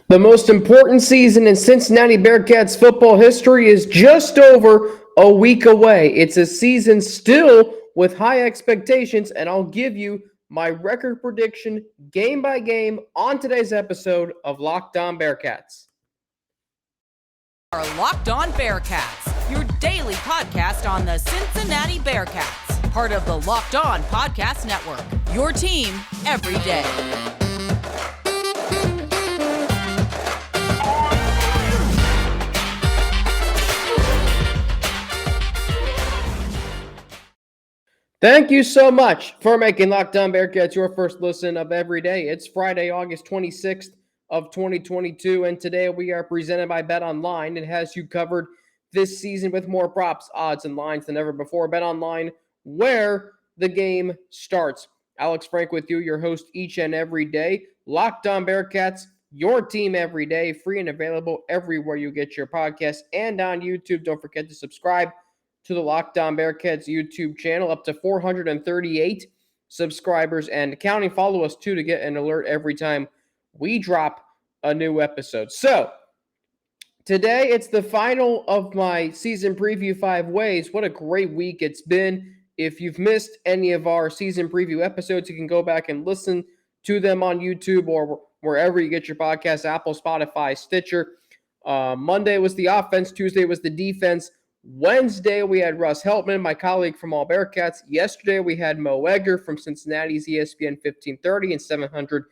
The most important season in Cincinnati Bearcats football history is just over a week away. It's a season still with high expectations, and I'll give you my record prediction game by game on today's episode of Locked On Bearcats. Our Locked On Bearcats, your daily podcast on the Cincinnati Bearcats, part of the Locked On Podcast Network, your team every day. Thank you so much for making Locked On Bearcats your first listen of every day. It's Friday, August 26th of 2022, and today we are presented by BetOnline. It has you covered this season with more props, odds, and lines than ever before. BetOnline, where the game starts. Alex Frank with you, your host each and every day. Locked On Bearcats, your team every day, free and available everywhere you get your podcasts and on YouTube. Don't forget to subscribe to the Locked On Bearcats YouTube channel, up to 438 subscribers and counting. Follow us too to get an alert every time we drop a new episode. So today it's the final of my season preview 5 ways. What a great week it's been. If you've missed any of our season preview episodes, you can go back and listen to them on YouTube or wherever you get your podcasts, Apple, Spotify, Stitcher. Monday was the offense. Tuesday was the defense. Wednesday, we had Russ Heltman, my colleague from All Bearcats. Yesterday, we had Mo Egger from Cincinnati's ESPN 1530 and 700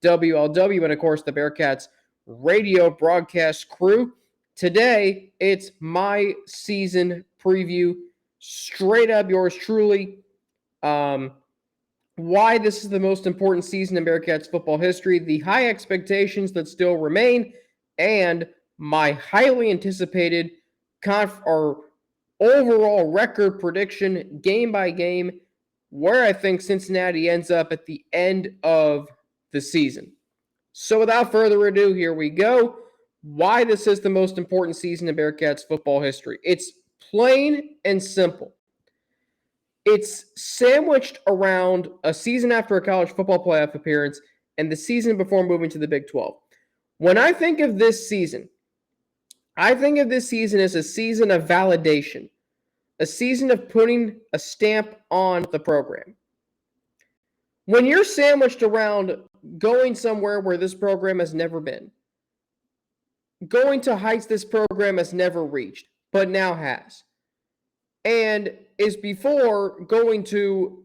WLW, and of course, the Bearcats radio broadcast crew. Today, it's my season preview, straight up yours truly. Why this is the most important season in Bearcats football history, the high expectations that still remain, and my highly anticipated overall record prediction game by game, where I think Cincinnati ends up at the end of the season. So without further ado, here we go. Why this is the most important season in Bearcats football history. It's plain and simple. It's sandwiched around a season after a college football playoff appearance and the season before moving to the Big 12. When I think of this season, I think of this season as a season of validation, a season of putting a stamp on the program. When you're sandwiched around going somewhere where this program has never been, going to heights this program has never reached, but now has, and is before going to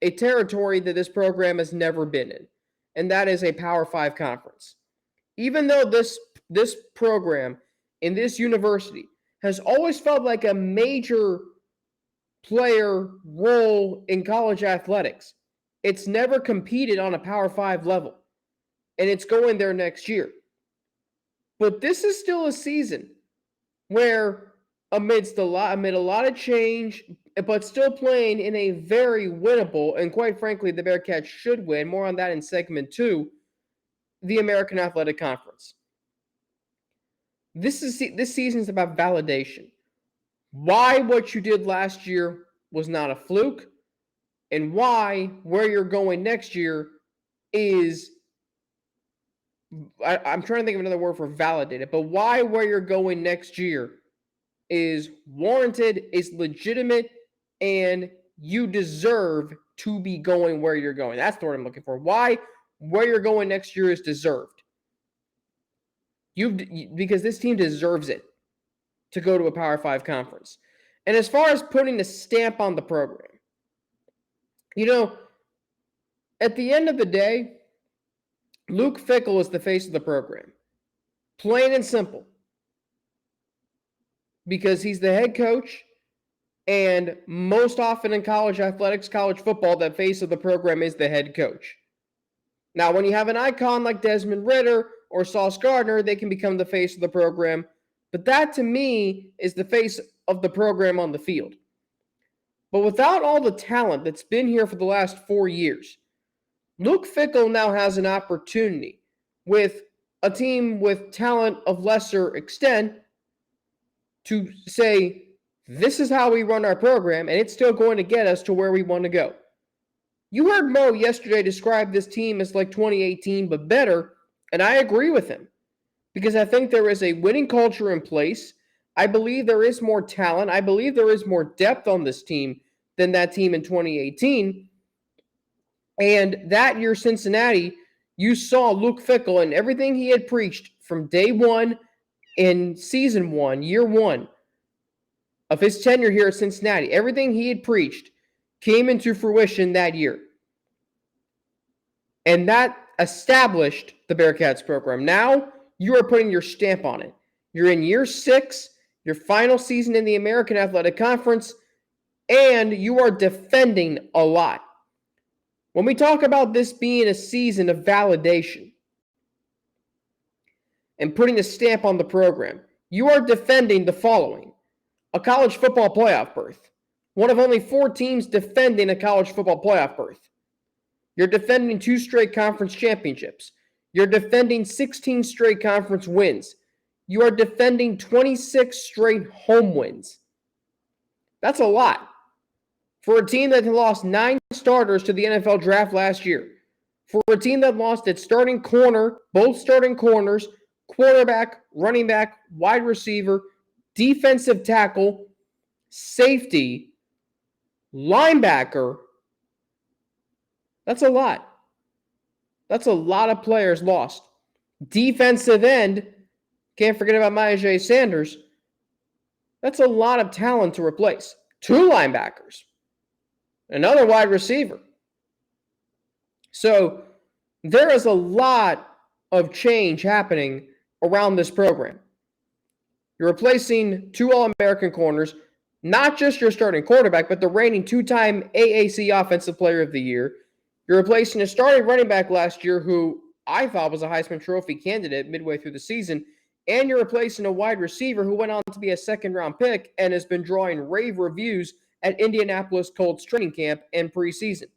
a territory that this program has never been in, and that is a Power 5 conference. Even though this program in this university has always felt like a major player role in college athletics, it's never competed on a Power 5 level, and it's going there next year. But this is still a season where amid a lot of change, but still playing in a very winnable, and quite frankly, the Bearcats should win, more on that in segment 2, the American Athletic Conference. This season is about validation. Why what you did last year was not a fluke, and why where you're going next year is, I'm trying to think of another word for validated, but why where you're going next year is warranted, is legitimate, and you deserve to be going where you're going. That's the word I'm looking for. Why where you're going next year is deserved. Because this team deserves it to go to a Power 5 conference. And as far as putting a stamp on the program, at the end of the day, Luke Fickell is the face of the program. Plain and simple. Because he's the head coach, and most often in college athletics, college football, the face of the program is the head coach. Now, when you have an icon like Desmond Ridder or Sauce Gardner, they can become the face of the program. But that, to me, is the face of the program on the field. But without all the talent that's been here for the last 4 years, Luke Fickell now has an opportunity with a team with talent of lesser extent to say, this is how we run our program, and it's still going to get us to where we want to go. You heard Mo yesterday describe this team as like 2018, but better, and I agree with him. because I think there is a winning culture in place. I believe there is more talent. I believe there is more depth on this team than that team in 2018. And that year, Cincinnati, you saw Luke Fickell and everything he had preached from day one in season one, year one of his tenure here at Cincinnati. Everything he had preached came into fruition that year. And that established the Bearcats program. Now you are putting your stamp on it. You're in year 6, your final season in the American Athletic Conference, and you are defending a lot. When we talk about this being a season of validation and putting a stamp on the program, you are defending the following: a college football playoff berth. One of only 4 teams defending a college football playoff berth. You're defending 2 straight conference championships. You're defending 16 straight conference wins. You are defending 26 straight home wins. That's a lot. For a team that lost 9 starters to the NFL draft last year. For a team that lost its starting corner, both starting corners, quarterback, running back, wide receiver, defensive tackle, safety, linebacker. That's a lot. That's a lot of players lost. Defensive end, can't forget about Myjai Sanders. That's a lot of talent to replace. 2 linebackers. Another wide receiver. So there is a lot of change happening around this program. You're replacing 2 All-American corners, not just your starting quarterback, but the reigning 2-time AAC Offensive Player of the Year. You're replacing a starting running back last year who I thought was a Heisman Trophy candidate midway through the season, and you're replacing a wide receiver who went on to be a second-round pick and has been drawing rave reviews at Indianapolis Colts training camp and preseason.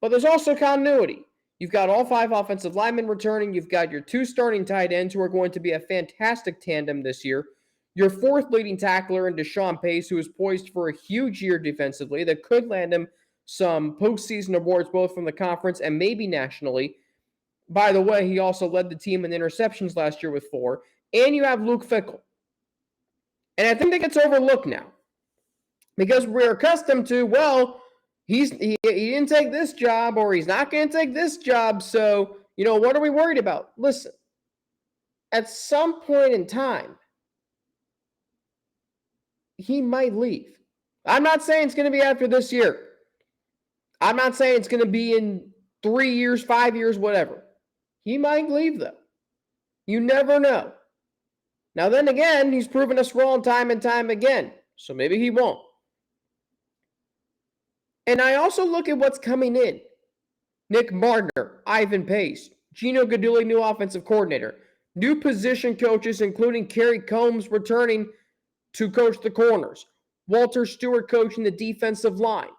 But there's also continuity. You've got all 5 offensive linemen returning. You've got your 2 starting tight ends who are going to be a fantastic tandem this year. Your 4th leading tackler in Deshaun Pace, who is poised for a huge year defensively that could land him some postseason awards both from the conference and maybe nationally. By the way, he also led the team in interceptions last year with 4. And you have Luke Fickell. And I think that gets overlooked now because we're accustomed to, well, he didn't take this job or he's not going to take this job. So, what are we worried about? Listen, at some point in time, he might leave. I'm not saying it's going to be after this year. I'm not saying it's going to be in 3 years, 5 years, whatever. He might leave, though. You never know. Now, then again, he's proven us wrong time and time again. So maybe he won't. And I also look at what's coming in. Nick Mardner, Ivan Pace, Gino Guidugli, new offensive coordinator. New position coaches, including Kerry Combs returning to coach the corners. Walter Stewart coaching the defensive line.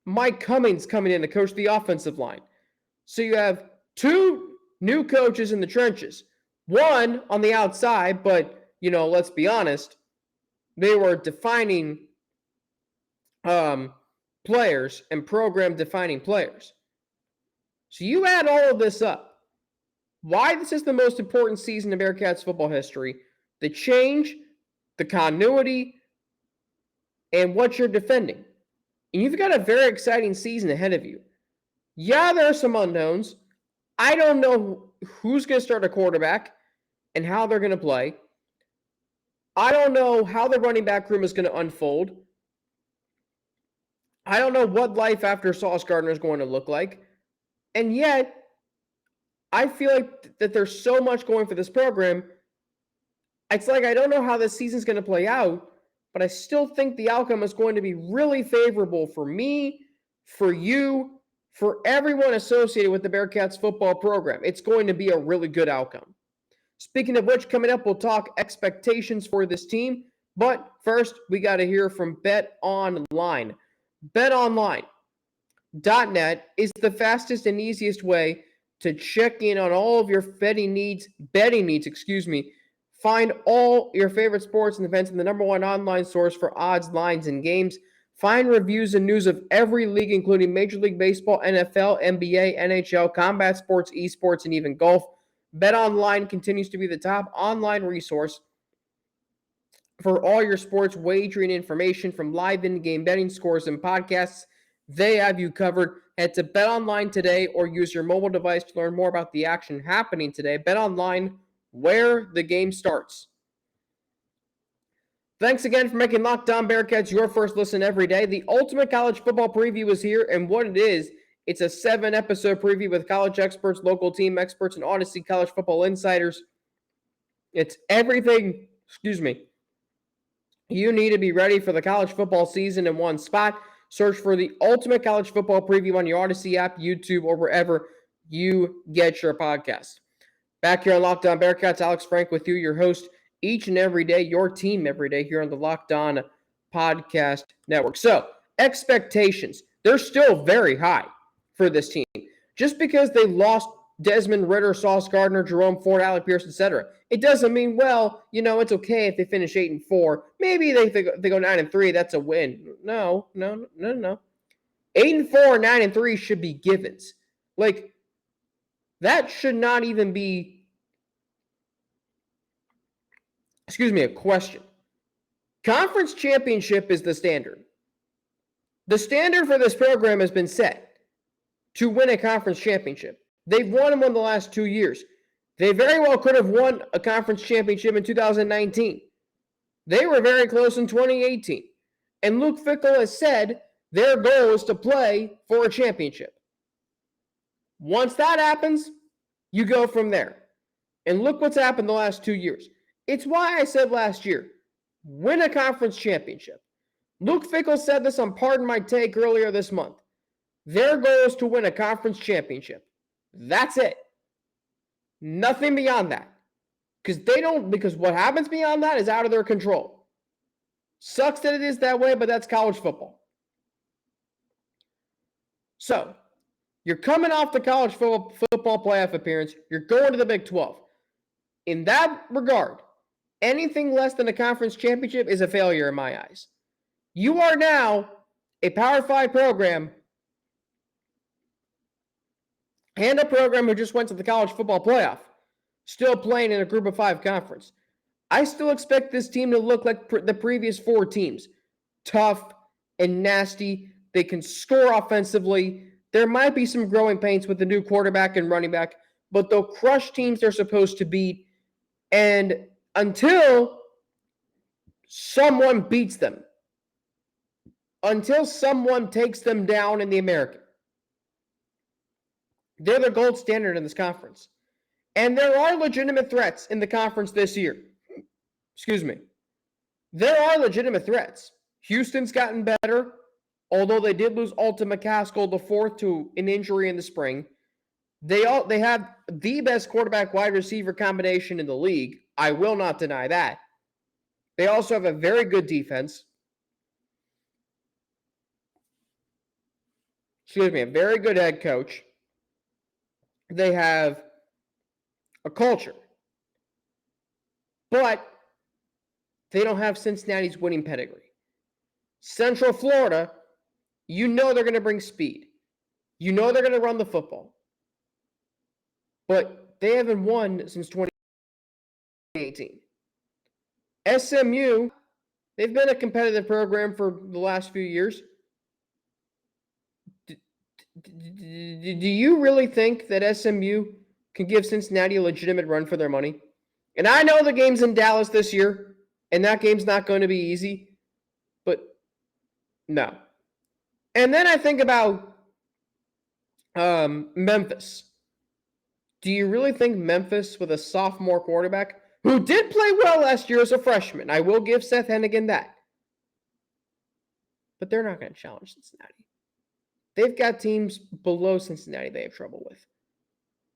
Mike Cummings coming in to coach the offensive line. So you have 2 new coaches in the trenches. 1 on the outside, but, let's be honest, they were defining players and program-defining players. So you add all of this up. Why this is the most important season in Bearcats football history, the change, the continuity, and what you're defending. And you've got a very exciting season ahead of you. Yeah, there are some unknowns. I don't know who's going to start a quarterback and how they're going to play. I don't know how the running back room is going to unfold. I don't know what life after Sauce Gardner is going to look like. And yet, I feel like that there's so much going for this program. It's like I don't know how this season's going to play out, but I still think the outcome is going to be really favorable for me, for you, for everyone associated with the Bearcats football program. It's going to be a really good outcome. Speaking of which, coming up, we'll talk expectations for this team. But first, we got to hear from Bet Online. BetOnline.net is the fastest and easiest way to check in on all of your betting needs. Find all your favorite sports and events in the #1 online source for odds, lines, and games. Find reviews and news of every league, including Major League Baseball, NFL, NBA, NHL, combat sports, esports, and even golf. BetOnline continues to be the top online resource for all your sports wagering information, from live in-game betting, scores, and podcasts. They have you covered. Head to BetOnline today or use your mobile device to learn more about the action happening today. BetOnline, where the game starts. Thanks again for making Locked On Bearcats your first listen every day. The ultimate college football preview is here, and what it is, it's a 7-episode preview with college experts, local team experts, and Odyssey college football insiders. It's everything, you need to be ready for the college football season in one spot. Search for the ultimate college football preview on your Odyssey app, YouTube, or wherever you get your podcast. Back here on Locked On Bearcats, Alex Frank with you, your host each and every day, your team every day here on the Locked On Podcast Network. So, expectations, they're still very high for this team. Just because they lost Desmond Ridder, Sauce Gardner, Jerome Ford, Alec Pierce, etc., it doesn't mean, well, it's okay if they finish 8-4. Maybe they go 9-3. That's a win. No. 8-4, 9-3 should be givens. That should not even be, a question. Conference championship is the standard. The standard for this program has been set to win a conference championship. They've won them the last 2 years. They very well could have won a conference championship in 2019. They were very close in 2018. And Luke Fickell has said their goal is to play for a championship. Once that happens, you go from there. And look what's happened the last 2 years. It's why I said last year, win a conference championship. Luke Fickell said this on Pardon My Take earlier this month. Their goal is to win a conference championship. That's it. Nothing beyond that. Because what happens beyond that is out of their control. Sucks that it is that way, but that's college football. So, you're coming off the college football playoff appearance. You're going to the Big 12. In that regard, anything less than a conference championship is a failure in my eyes. You are now a Power 5 program and a program who just went to the college football playoff, still playing in a group of 5 conference. I still expect this team to look like the previous 4 teams. Tough and nasty. They can score offensively. There might be some growing pains with the new quarterback and running back, but they'll crush teams they're supposed to beat. And until someone beats them, until someone takes them down in the American, they're the gold standard in this conference. And there are legitimate threats in the conference this year. There are legitimate threats. Houston's gotten better, although they did lose Alta McCaskill IV to an injury in the spring. They have the best quarterback wide receiver combination in the league. I will not deny that. They also have a very good defense. A very good head coach. They have a culture. But they don't have Cincinnati's winning pedigree. Central Florida, they're going to bring speed. They're going to run the football. But they haven't won since 2018. SMU, they've been a competitive program for the last few years. Do you really think that SMU can give Cincinnati a legitimate run for their money? And I know the game's in Dallas this year, and that game's not going to be easy, but no. And then I think about Memphis. Do you really think Memphis, with a sophomore quarterback, who did play well last year as a freshman, I will give Seth Hennigan that, but they're not going to challenge Cincinnati. They've got teams below Cincinnati they have trouble with.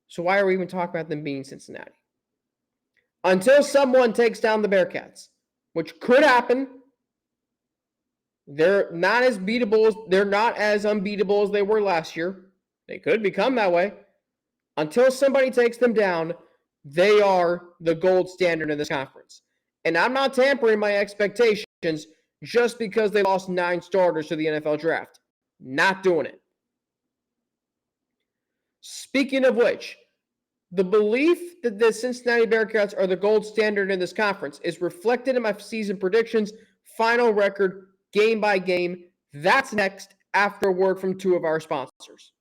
So why are we even talking about them being Cincinnati? Until someone takes down the Bearcats, which could happen, they're not as unbeatable as they were last year. They could become that way. Until somebody takes them down, they are the gold standard in this conference. And I'm not tampering my expectations just because they lost 9 starters to the NFL draft. Not doing it. Speaking of which, The belief that the Cincinnati Bearcats are the gold standard in this conference is reflected in my season predictions, final record, game by game. That's next after a word from two of our sponsors.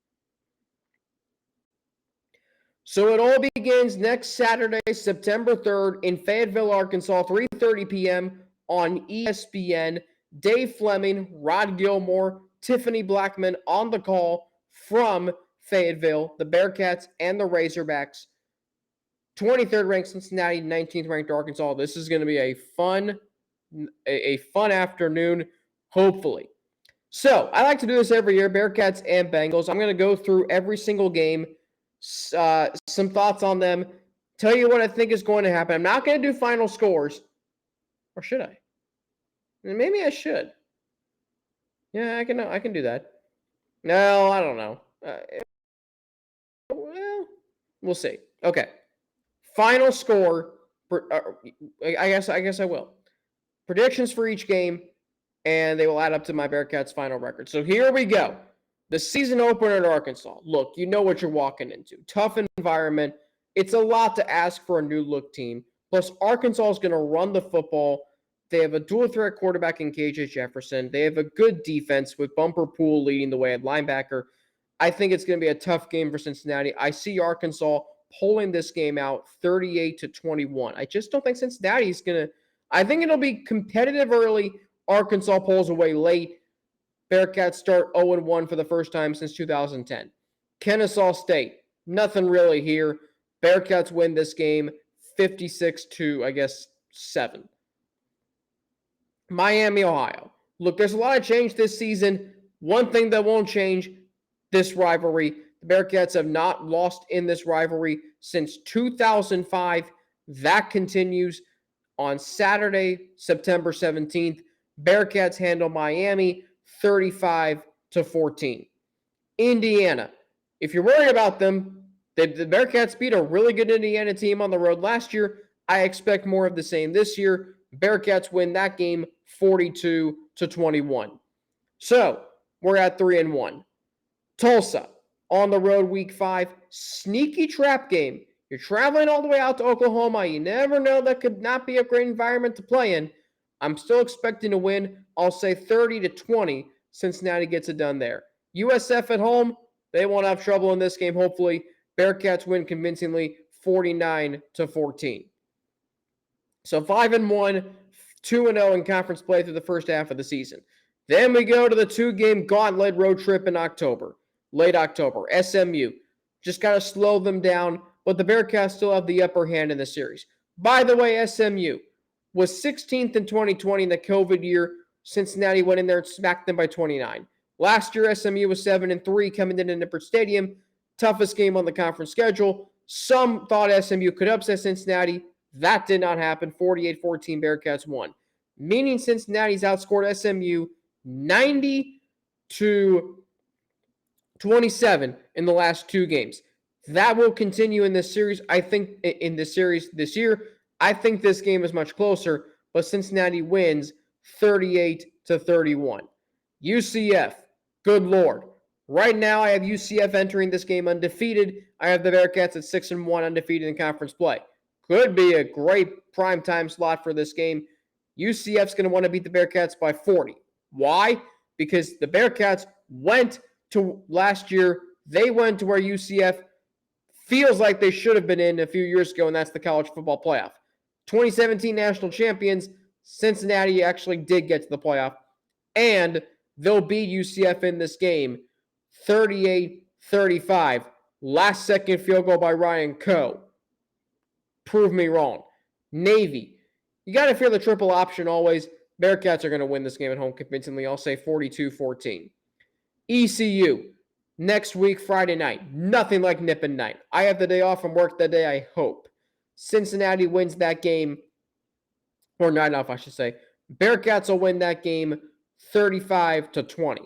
So it all begins next Saturday, September 3rd in Fayetteville, Arkansas, 3:30 p.m. on ESPN. Dave Fleming, Rod Gilmore, Tiffany Blackman on the call from Fayetteville, the Bearcats and the Razorbacks. 23rd ranked Cincinnati, 19th ranked Arkansas. This is going to be a fun afternoon, hopefully. So I like to do this every year, Bearcats and Bengals. I'm going to go through every single game, some thoughts on them, tell you what I think is going to happen. I'm not going to do final scores, or should I? Maybe I should. Yeah, I can do that. No, I don't know. Well, we'll see. Okay. Final score. I guess I will. Predictions for each game, and they will add up to my Bearcats' final record. So here we go. The season opener at Arkansas. Look, you know what you're walking into. Tough environment. It's a lot to ask for a new-look team. Plus, Arkansas is going to run the football. They have a dual-threat quarterback in KJ Jefferson. They have a good defense with Bumper Poole leading the way at linebacker. I think it's going to be a tough game for Cincinnati. I see Arkansas pulling this game out 38-21. I just don't think Cincinnati's going to – I think it'll be competitive early. Arkansas pulls away late. Bearcats start 0-1 for the first time since 2010. Kennesaw State, nothing really here. Bearcats win this game 56-7. Miami, Ohio. Look, there's a lot of change this season. One thing that won't change, this rivalry. The Bearcats have not lost in this rivalry since 2005. That continues on Saturday, September 17th. Bearcats handle Miami 35-14. Indiana. If you're worried about them, the Bearcats beat a really good Indiana team on the road last year. I expect more of the same this year. Bearcats win that game 42-21. So, we're at 3-1. Tulsa, on the road week 5. Sneaky trap game. You're traveling all the way out to Oklahoma. You never know, that could not be a great environment to play in. I'm still expecting to win. I'll say 30-20. Cincinnati gets it done there. USF at home, they won't have trouble in this game, hopefully. Bearcats win convincingly 49-14. So 5-1, 2-0 in conference play through the first half of the season. Then we go to the 2-game gauntlet road trip in October, late October. SMU. Just got to slow them down, but the Bearcats still have the upper hand in the series. By the way, SMU was 16th in 2020 in the COVID year. Cincinnati went in there and smacked them by 29. Last year, SMU was 7-3 coming into Nippert Stadium. Toughest game on the conference schedule. Some thought SMU could upset Cincinnati. That did not happen. 48-14 Bearcats won. Meaning Cincinnati's outscored SMU 90-27 in the last 2 games. That will continue in this series. I think in this series this year, I think this game is much closer, but Cincinnati wins 38-31. UCF, good Lord. Right now, I have UCF entering this game undefeated. I have the Bearcats at 6-1 undefeated in conference play. Could be a great primetime slot for this game. UCF's going to want to beat the Bearcats by 40. Why? Because the Bearcats went to last year. They went to where UCF feels like they should have been in a few years ago, and that's the college football playoff. 2017 national champions, Cincinnati actually did get to the playoff, and they'll beat UCF in this game 38-35. Last second field goal by Ryan Coe. Prove me wrong. Navy. You got to fear the triple option always. Bearcats are going to win this game at home convincingly. I'll say 42-14. ECU. Next week, Friday night. Nothing like nipping night. I have the day off from work that day, I hope. Cincinnati wins that game. Or night off, I should say. Bearcats will win that game 35-20.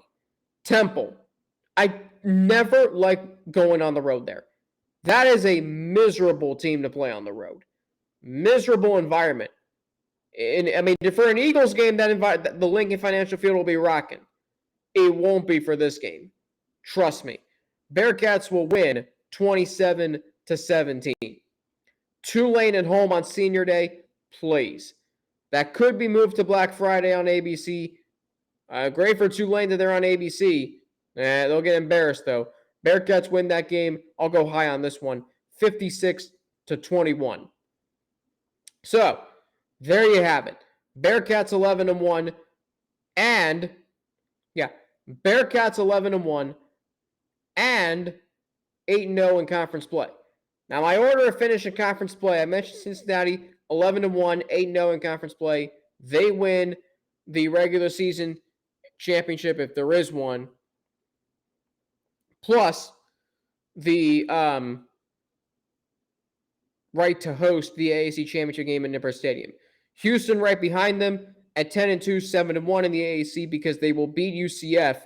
Temple. I never like going on the road there. That is a miserable team to play on the road. Miserable environment. And I mean, for an Eagles game, the Lincoln Financial Field will be rocking. It won't be for this game. Trust me. Bearcats will win 27-17. Tulane at home on Senior Day, please. That could be moved to Black Friday on ABC. Great for Tulane that they're on ABC. They'll get embarrassed, though. Bearcats win that game. I'll go high on this one, 56-21. So, there you have it. Bearcats 11-1, and Bearcats 11-1, and 8-0 in conference play. Now, my order of finish in conference play, I mentioned Cincinnati 11-1, 8-0 in conference play. They win the regular season championship if there is one, plus the right to host the AAC championship game in Nippert Stadium. Houston right behind them at 10-2, 7-1 in the AAC because they will beat UCF,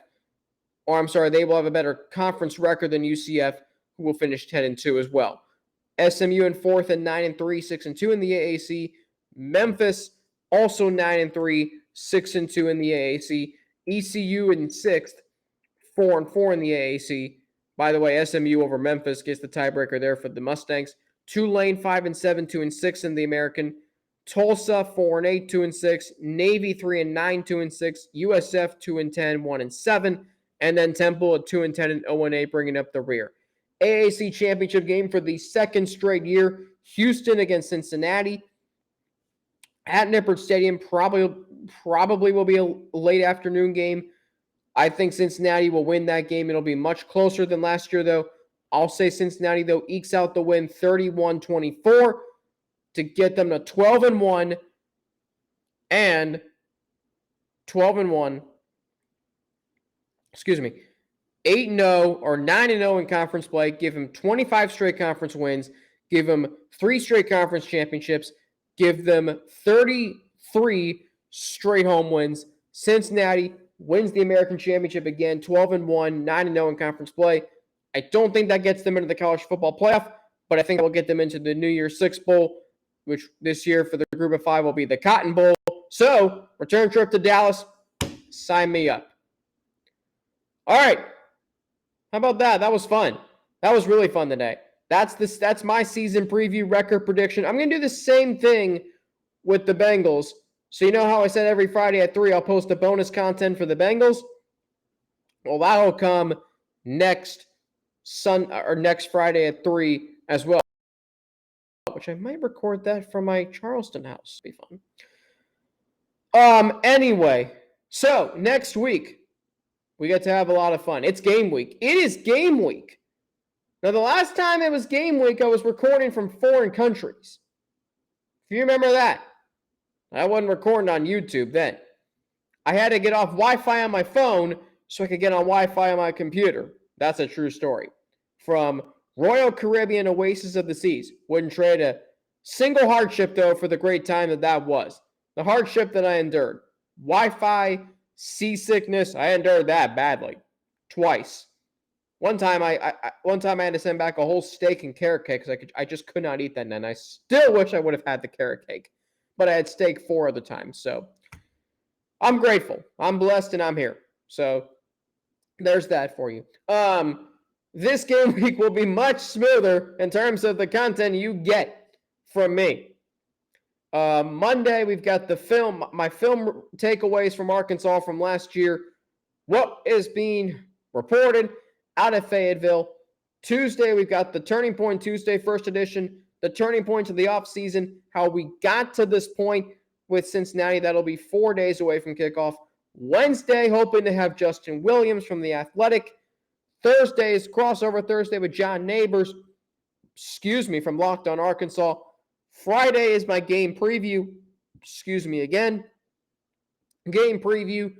they will have a better conference record than UCF, who will finish 10-2 as well. SMU in fourth and 9-3, 6-2 in the AAC. Memphis also 9-3, 6-2 in the AAC. ECU in sixth, 4-4 in the AAC. By the way, SMU over Memphis gets the tiebreaker there for the Mustangs. Tulane 5-7, 2-6 in the American. Tulsa 4-8, 2-6. Navy 3-9, 2-6. USF 2-10, 1-7. And then Temple at 2-10 and 0-8, bringing up the rear. AAC championship game for the second straight year. Houston against Cincinnati at Nippert Stadium. Probably will be a late afternoon game. I think Cincinnati will win that game. It'll be much closer than last year, though. I'll say Cincinnati, though, ekes out the win 31-24 to get them to 12-1 and 12-1. 8-0 or 9-0 in conference play. Give them 25 straight conference wins. Give them 3 straight conference championships. Give them 33 straight home wins. Cincinnati wins the American Championship again, 12-1, 9-0 in conference play. I don't think that gets them into the college football playoff, but I think it will get them into the New Year's Six Bowl, which this year for the group of 5 will be the Cotton Bowl. So, return trip to Dallas, sign me up. All right. How about that? That was fun. That was really fun today. That's my season preview record prediction. I'm going to do the same thing with the Bengals. So you know how I said every Friday at 3 I'll post a bonus content for the Bengals? Well, that'll come next Friday at 3 as well, which I might record that from my Charleston house. Be fun. Anyway, so next week we get to have a lot of fun. It's game week. It is game week. Now, the last time it was game week, I was recording from foreign countries. If you remember that, I wasn't recording on YouTube then. I had to get off Wi-Fi on my phone so I could get on Wi-Fi on my computer. That's a true story. From Royal Caribbean Oasis of the Seas. Wouldn't trade a single hardship, though, for the great time that was. The hardship that I endured. Wi-Fi, seasickness, I endured that badly. Twice. One time I had to send back a whole steak and carrot cake because I just could not eat that, and I still wish I would have had the carrot cake. But I had steak 4 other times, so I'm grateful. I'm blessed, and I'm here. So there's that for you. This game week will be much smoother in terms of the content you get from me. Monday, we've got my film takeaways from Arkansas from last year. What is being reported out of Fayetteville. Tuesday, we've got the Turning Point Tuesday, first edition, the turning points of the offseason, how we got to this point with Cincinnati. That'll be 4 days away from kickoff. Wednesday, hoping to have Justin Williams from The Athletic. Thursday is crossover Thursday with John Neighbors, from Locked On Arkansas. Friday is my game preview. Game preview.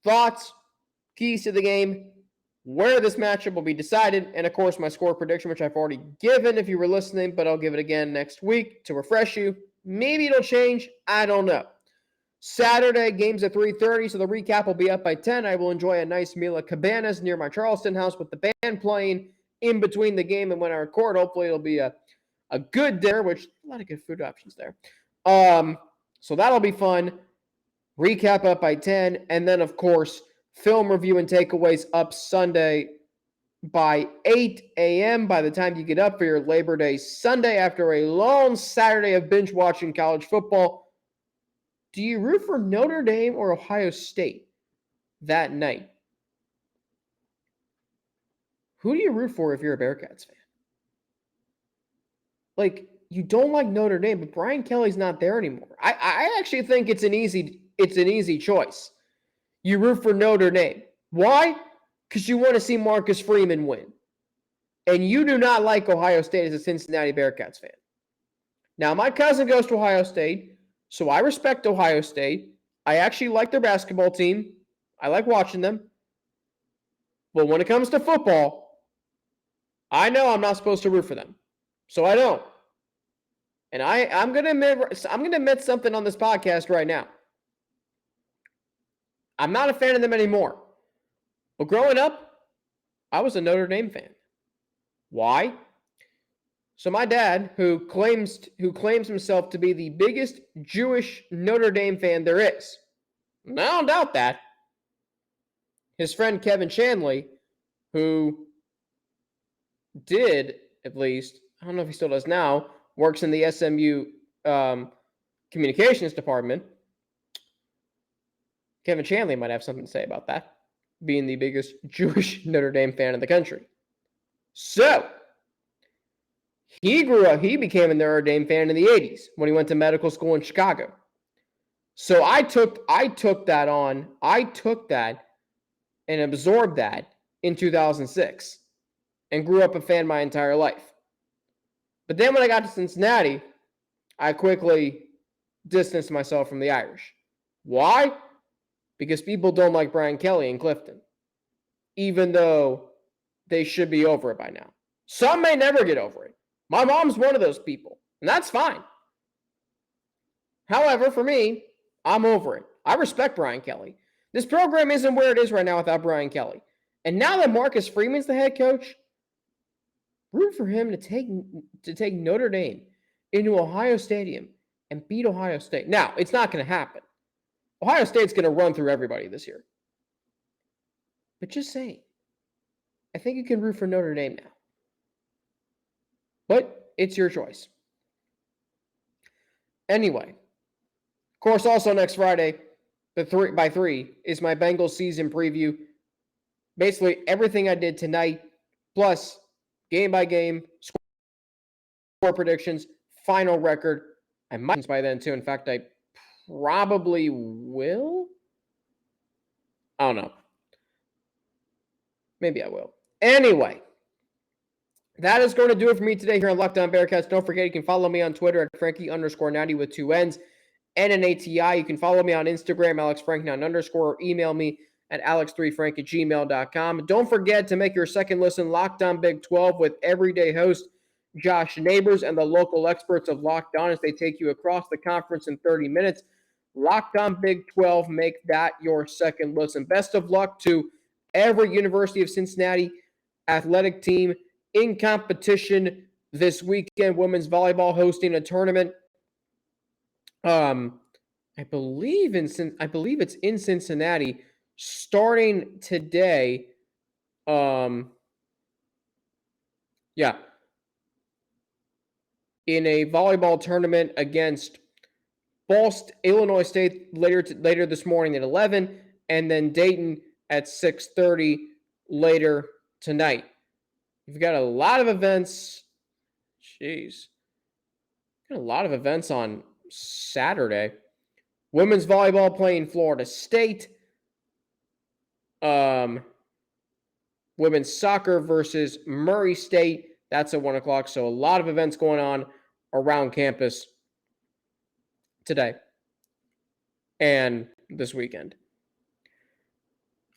Thoughts, keys to the game, where this matchup will be decided, and of course my score prediction, which I've already given if you were listening, but I'll give it again next week to refresh you. Maybe it'll change. I don't know. Saturday, games at 3:30, so the recap will be up by 10. I will enjoy a nice meal at Cabanas near my Charleston house with the band playing in between the game and when I record. Hopefully it'll be a good dinner, which a lot of good food options there. So that'll be fun. Recap up by 10, and then, of course, film review and takeaways up Sunday by 8 a.m. by the time you get up for your Labor Day Sunday after a long Saturday of binge watching college football. Do you root for Notre Dame or Ohio State that night? Who do you root for if you're a Bearcats fan? Like, you don't like Notre Dame, but Brian Kelly's not there anymore. I actually think it's an easy choice. You root for Notre Dame. Why? Because you want to see Marcus Freeman win. And you do not like Ohio State as a Cincinnati Bearcats fan. Now, my cousin goes to Ohio State, so I respect Ohio State. I actually like their basketball team. I like watching them. But when it comes to football, I know I'm not supposed to root for them. So I don't. And I'm gonna admit something on this podcast right now. I'm not a fan of them anymore. But growing up, I was a Notre Dame fan. Why? So my dad, who claims himself to be the biggest Jewish Notre Dame fan there is, and I don't doubt that. His friend Kevin Shanley, who did, at least, I don't know if he still does now, works in the SMU communications department. Kevin Shanley might have something to say about that, being the biggest Jewish Notre Dame fan in the country. So, he became a Notre Dame fan in the 80s when he went to medical school in Chicago. So I took that and absorbed that in 2006 and grew up a fan my entire life. But then when I got to Cincinnati, I quickly distanced myself from the Irish. Why? Because people don't like Brian Kelly in Clifton, even though they should be over it by now. Some may never get over it. My mom's one of those people, and that's fine. However, for me, I'm over it. I respect Brian Kelly. This program isn't where it is right now without Brian Kelly. And now that Marcus Freeman's the head coach, root for him to take Notre Dame into Ohio Stadium and beat Ohio State. Now, it's not going to happen. Ohio State's going to run through everybody this year. But just saying, I think you can root for Notre Dame now. But it's your choice. Anyway, of course, also next Friday, by 3 is my Bengals season preview. Basically, everything I did tonight, plus game by game, score predictions, final record. I might by then too. In fact, I probably will. I don't know. Maybe I will. Anyway, that is going to do it for me today here on Locked On Bearcats. Don't forget, you can follow me on Twitter at Frankie_90 with 2 N's and an ATI. You can follow me on Instagram, AlexFrank9_, or email me at alex3frank@gmail.com. Don't forget to make your second listen Locked On Big 12 with everyday host Josh Neighbors and the local experts of Locked On as they take you across the conference in 30 minutes. Locked On Big 12, make that your second listen. Best of luck to every University of Cincinnati athletic team in competition this weekend. Women's volleyball hosting a tournament. I believe it's in Cincinnati starting today. In a volleyball tournament against Illinois State later this morning at 11, and then Dayton at 6:30 later tonight. We've got a lot of events. Got a lot of events on Saturday. Women's volleyball playing Florida State. Women's soccer versus Murray State. That's at 1 o'clock. So a lot of events going on around campus today and this weekend.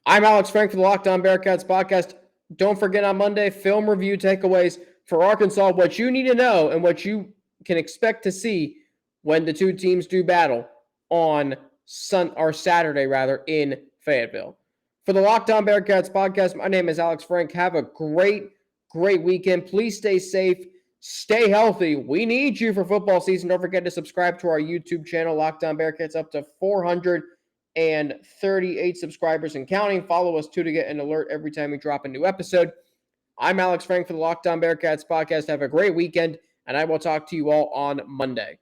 I'm Alex Frank for the Locked On Bearcats podcast. Don't forget on Monday, film review takeaways for Arkansas, what you need to know and what you can expect to see when the two teams do battle on Saturday in Fayetteville. For the Locked On Bearcats podcast, my name is Alex Frank. Have a great weekend. Please stay safe. Stay healthy. We need you for football season. Don't forget to subscribe to our YouTube channel, Locked On Bearcats, up to 438 subscribers and counting. Follow us, too, to get an alert every time we drop a new episode. I'm Alex Frank for the Locked On Bearcats podcast. Have a great weekend, and I will talk to you all on Monday.